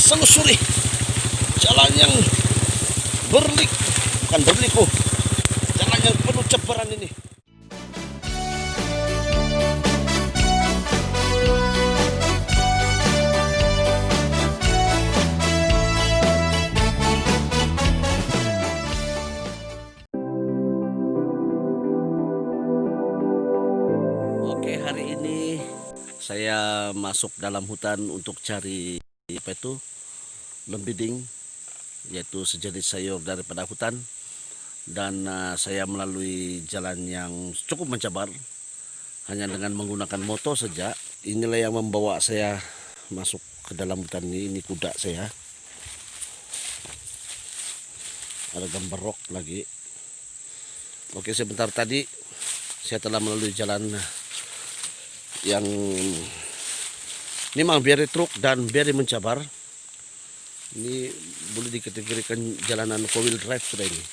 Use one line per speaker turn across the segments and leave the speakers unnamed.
selusuri jalan yang bukan berliku, jalan yang penuh cebaran ini. Oke, hari ini saya masuk dalam hutan untuk cari lembiding, yaitu sejenis sayur daripada hutan. Dan saya melalui jalan yang cukup mencabar, hanya dengan menggunakan motor saja. Inilah yang membawa saya masuk ke dalam hutan ini kuda saya. Ada gambar rok lagi. Oke, sebentar tadi saya telah melalui jalan yang memang very truk dan very mencabar. Ini boleh dikategorikan jalanan 4-wheel drive sudah ini.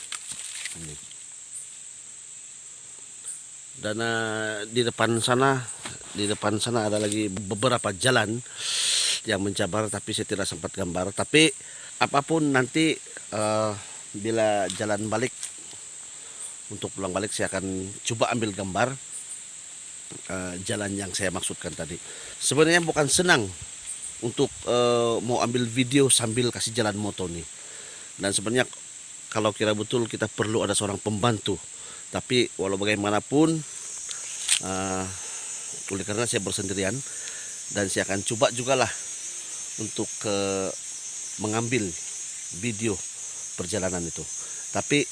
Dan di depan sana ada lagi beberapa jalan yang mencabar, tapi saya tidak sempat gambar. Tapi apapun nanti bila jalan balik, untuk pulang balik saya akan coba ambil gambar jalan yang saya maksudkan tadi. Sebenarnya bukan senang untuk mau ambil video sambil kasih jalan motor nih. Dan sebenarnya kalau kira betul kita perlu ada seorang pembantu. Tapi walau bagaimanapun, oleh karena saya bersendirian, dan saya akan coba juga lah untuk mengambil video perjalanan itu. Tapi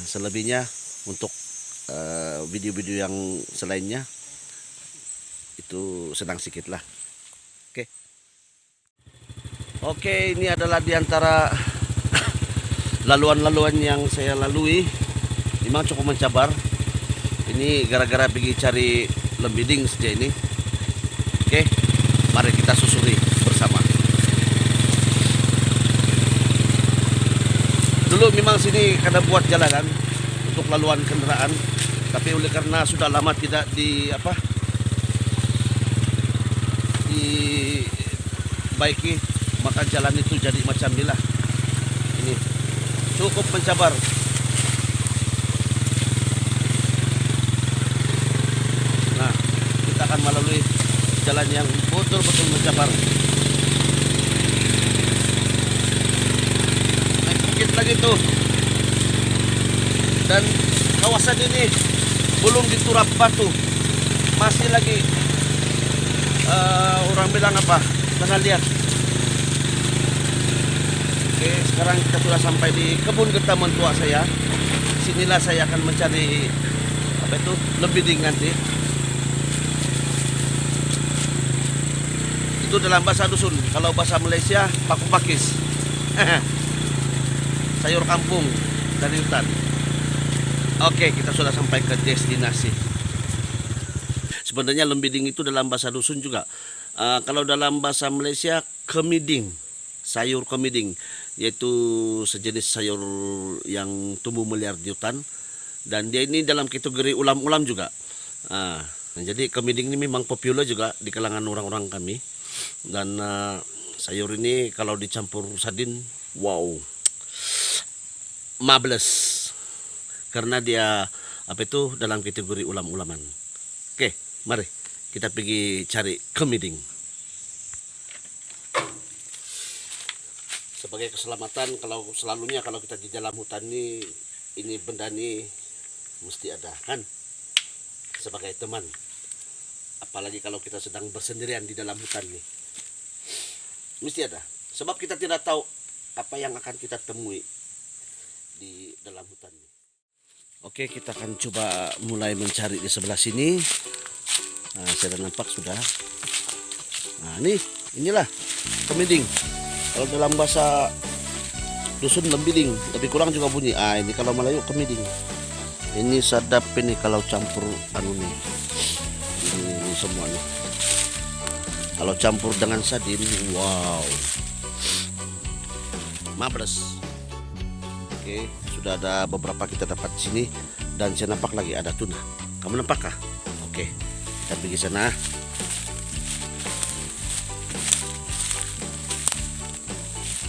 selebihnya untuk video-video yang selainnya itu senang sedikit lah. Oke, ini adalah diantara laluan-laluan yang saya lalui. Memang cukup mencabar. Ini gara-gara pergi cari lembiding saja ini. Oke, mari kita susuri bersama. Dulu memang sini kada buat jalanan untuk laluan kendaraan, tapi oleh karena sudah lama tidak dibaiki, maka jalan itu jadi macam inilah. Ini cukup mencabar. Nah, kita akan melalui jalan yang betul-betul mencabar. Naik bukit lagi tuh. Dan kawasan ini belum diturap batu, masih lagi orang bilang apa, jangan lihat. Oke, sekarang kita sudah sampai di kebun getah mentua saya. Sinilah saya akan mencari lembiding nanti. Itu dalam bahasa dusun, kalau bahasa Malaysia paku pakis. Sayur kampung dari hutan. Oke, kita sudah sampai ke destinasi. Sebenarnya lembiding itu dalam bahasa dusun juga. Kalau dalam bahasa Malaysia, kemiding, sayur kemiding, yaitu sejenis sayur yang tumbuh meliar di hutan. Dan dia ini dalam kategori ulam-ulam juga. Jadi kemiding ini memang populer juga di kalangan orang-orang kami. Dan sayur ini kalau dicampur sardin, wow, marvelous. Karena dia dalam kategori ulam-ulaman. Oke, mari kita pergi cari kemiding. Sebagai keselamatan, selalunya kalau kita di dalam hutan ini benda ini mesti ada kan, sebagai teman. Apalagi kalau kita sedang bersendirian di dalam hutan nih, mesti ada. Sebab kita tidak tahu apa yang akan kita temui di dalam hutan ini. Oke, kita akan coba mulai mencari di sebelah sini. Saya sudah nampak sudah. Inilah kemiding. Kalau dalam bahasa dusun lembiding, lebih kurang juga bunyi. Ini kalau Melayu kemiding. Ini sadap ini kalau campur nih. Ini semua nih. Kalau campur dengan sardin, wow, marvelous. Oke, sudah ada beberapa kita dapat di sini, dan saya nampak lagi ada tuna. Kamu nampak kah? Oke, kita pergi sana.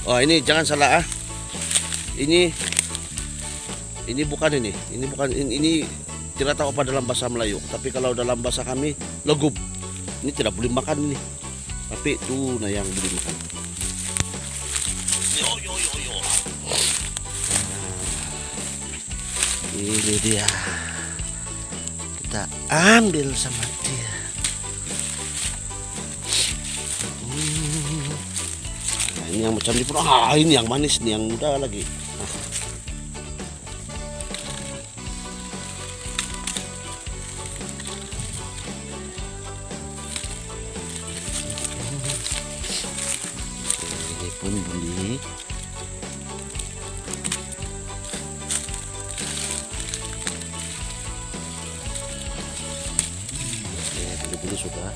Oh ini jangan salah ah. Ini bukan ini bukan ini tidak tahu apa dalam bahasa Melayu. Tapi kalau dalam bahasa kami legub. Ini tidak boleh makan ini. Tapi tuh nah yang boleh makan. Yo yo yo yo. Ini dia. Kita ambil sama dia. Nah, ini yang macam ini pun. Ini yang manis nih, yang muda lagi. Ini pun boleh. Ini sudah.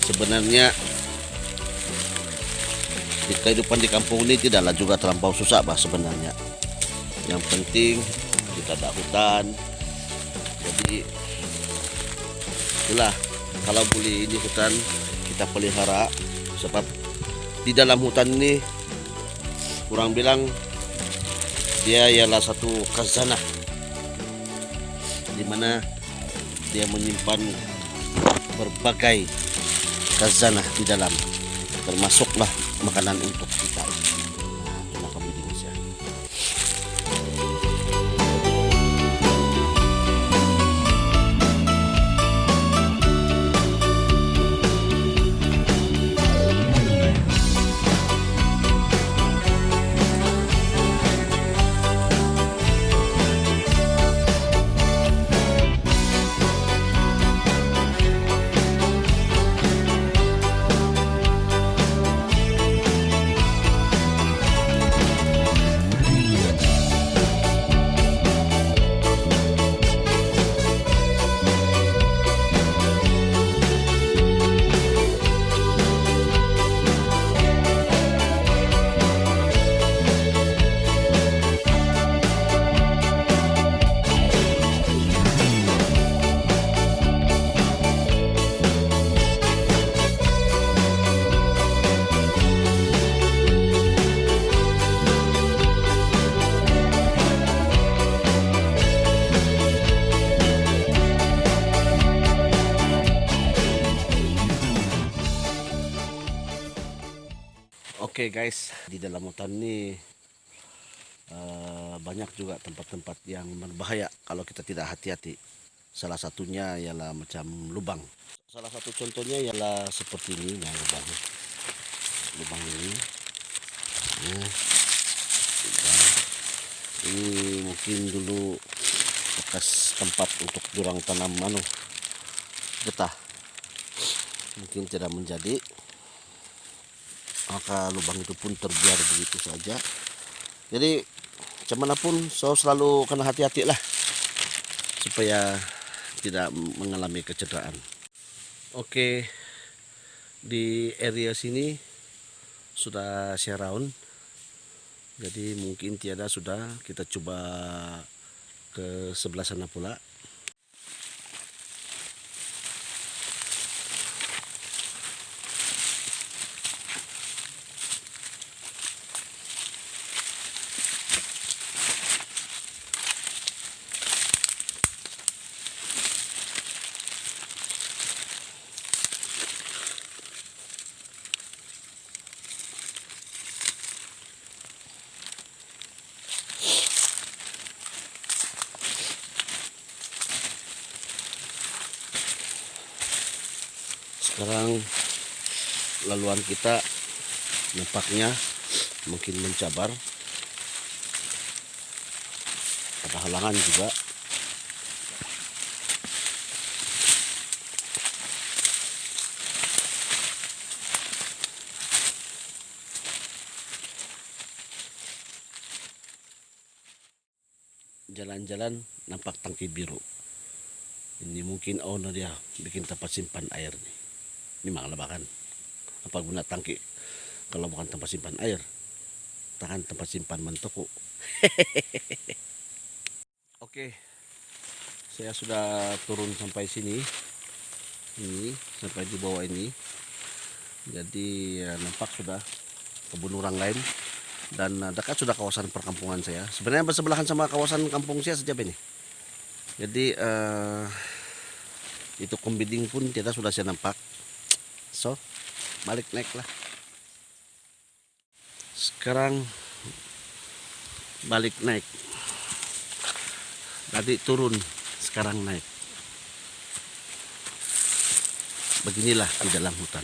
Sebenarnya di kehidupan di kampung ini tidaklah juga terlampau susah bah sebenarnya. Yang penting kita ada hutan. Jadi itulah kalau boleh ini hutan kita pelihara, sebab di dalam hutan ini orang bilang dia ialah satu khazanah di mana dia menyimpan berbagai khazanah di dalam, termasuklah makanan untuk kita. Cuma kami di Indonesia. Oke guys, di dalam hutan ini banyak juga tempat-tempat yang berbahaya kalau kita tidak hati-hati. Salah satunya ialah macam lubang. Salah satu contohnya ialah seperti ini, nah lubang. Lubang ini. Nah, lubang. Ini mungkin dulu bekas tempat untuk durang tanam getah. Mungkin tidak menjadi. Maka lubang itu pun terbiar begitu saja. Jadi macam mana pun selalu kena hati-hati lah supaya tidak mengalami kecederaan. Oke, di area sini sudah share round, jadi mungkin tiada sudah kita coba ke sebelah sana pula. Sekarang laluan kita nampaknya mungkin mencabar, ada halangan juga. Jalan-jalan nampak tangki biru. Ini mungkin owner dia bikin tempat simpan air nih. Ini manglabakan. Apa guna tangki kalau bukan tempat simpan air? Tahan tempat simpan mentoko. Oke, saya sudah turun sampai sini. Ini sampai di bawah ini. Jadi ya, nampak sudah kebun orang lain dan dekat sudah kawasan perkampungan saya. Sebenarnya bersebelahan sama kawasan kampung saya sejauh ini. Jadi itu kombiding pun kita sudah saya nampak. So balik naik lah. Sekarang balik naik. Tadi turun, sekarang naik. Beginilah di dalam hutan.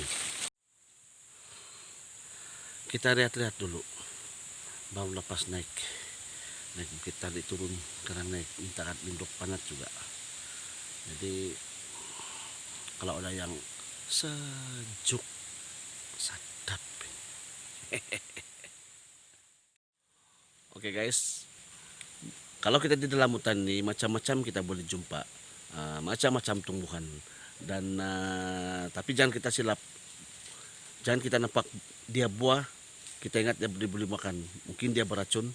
Kita lihat-lihat dulu. Baru lepas naik bukit tadi turun, sekarang naik. Minta linduk panat juga. Jadi kalau ada yang sejuk, sadap. Oke guys, kalau kita di dalam hutan ini macam-macam kita boleh jumpa, macam-macam tumbuhan dan tapi jangan kita silap, jangan kita nampak dia buah kita ingat dia boleh makan, mungkin dia beracun.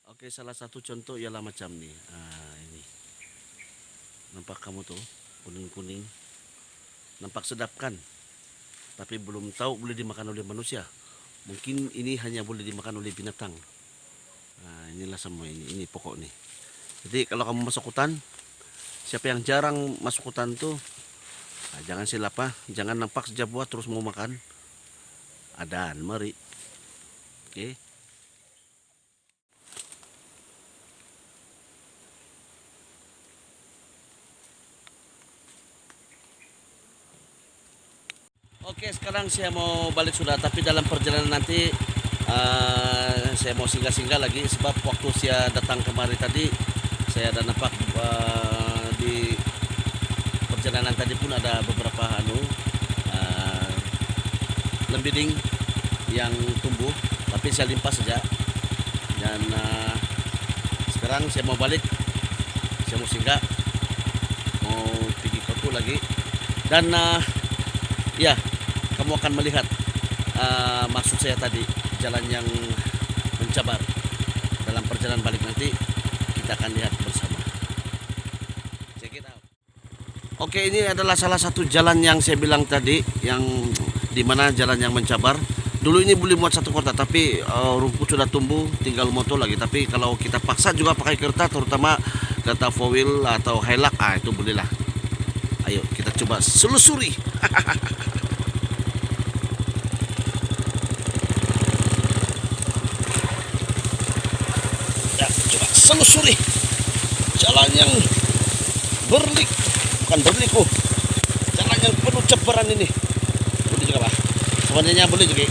Oke, salah satu contoh ialah macam nih, ini nampak kamu tuh kuning-kuning, nampak sedap kan, tapi belum tahu boleh dimakan oleh manusia. Mungkin ini hanya boleh dimakan oleh binatang. Nah, inilah semua ini pokok nih. Jadi kalau kamu masuk hutan, siapa yang jarang masuk hutan tuh, jangan silap, jangan nampak saja buah terus mau makan. Adaan mari. Oke. Oke, sekarang saya mau balik sudah, tapi dalam perjalanan nanti saya mau singgah-singgah lagi sebab waktu saya datang kemari tadi saya ada nampak di perjalanan tadi pun ada beberapa lembiding yang tumbuh, tapi saya limpas saja. Dan sekarang saya mau balik, saya mau singgah, mau pergi ke lagi. Dan ya, kamu akan melihat maksud saya tadi, jalan yang mencabar. Dalam perjalanan balik nanti kita akan lihat bersama. Check it out. Oke, ini adalah salah satu jalan yang saya bilang tadi, yang dimana jalan yang mencabar. Dulu ini boleh muat satu kereta, tapi rumput sudah tumbuh, tinggal motor lagi. Tapi kalau kita paksa juga pakai kereta, terutama kereta 4 wheel atau Hilux, itu bolehlah. Ayo kita coba selusuri. Selusuri jalan yang bukan berliku, jalan yang penuh cebaran ini. Boleh juga Pak, sebenarnya boleh juga,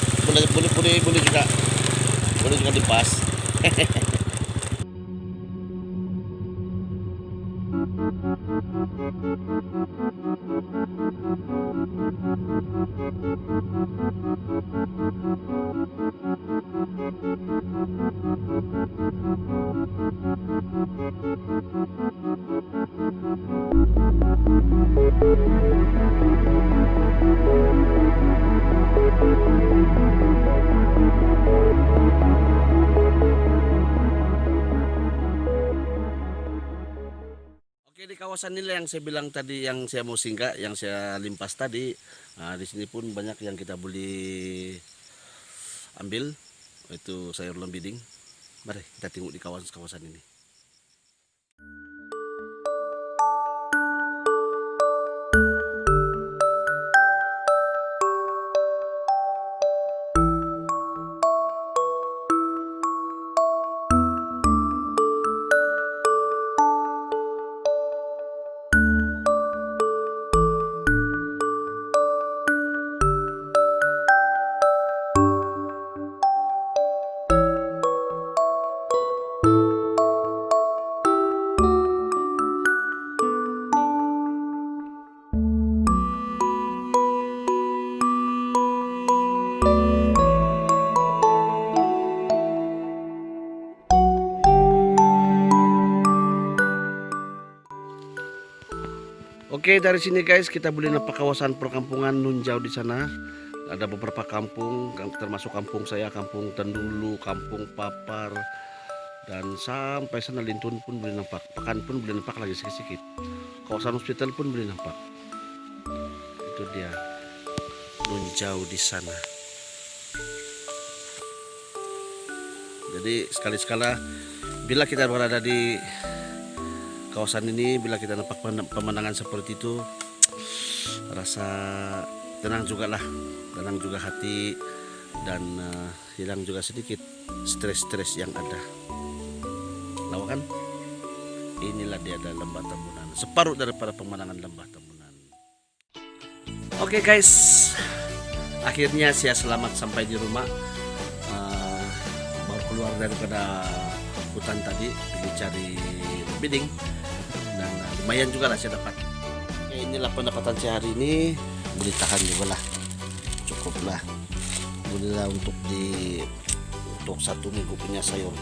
boleh juga dipas. Oke, di kawasan ini yang saya bilang tadi, yang saya mau singgah, yang saya limpas tadi. Di sini pun banyak yang kita boleh ambil, itu sayur lembiding. Mari kita tengok di kawasan ini. Oke, dari sini guys kita boleh nampak kawasan perkampungan Nunjau di sana. Ada beberapa kampung, termasuk kampung saya, kampung Tendulu, kampung Papar, Dan sampai sana Lintun pun boleh nampak, Pakan pun boleh nampak lagi sedikit. Kawasan hospital pun boleh nampak. Itu dia, nun jauh di sana. Jadi sekali-sekala bila kita berada di kawasan ini, bila kita nampak pemandangan seperti itu, rasa tenang juga lah, tenang juga hati, dan hilang juga sedikit stres-stres yang ada. Lawakan, inilah dia ada Lembah Tambunan, separuh daripada pemandangan Lembah Tambunan. Oke guys, akhirnya saya selamat sampai di rumah. Baru keluar daripada hutan tadi, pergi cari bidding, dan lumayan juga lah saya dapat. Oke, inilah pendapatan saya hari ini, boleh tahan juga lah, cukup lah, boleh lah untuk 1 minggu punya sayur.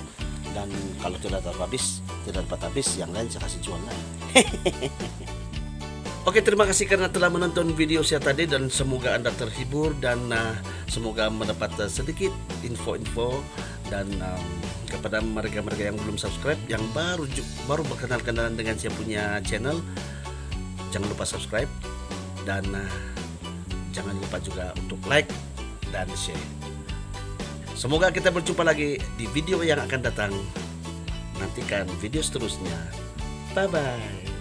Dan kalau tidak dapat habis, yang lain saya kasih jual lah. Oke, terima kasih karena telah menonton video saya tadi, dan semoga Anda terhibur, dan semoga mendapat sedikit info-info. Dan kepada mereka-mereka yang belum subscribe, yang baru berkenal-kenalan dengan saya punya channel, jangan lupa subscribe, dan jangan lupa juga untuk like dan share. Semoga kita berjumpa lagi di video yang akan datang. Nantikan video seterusnya. Bye bye.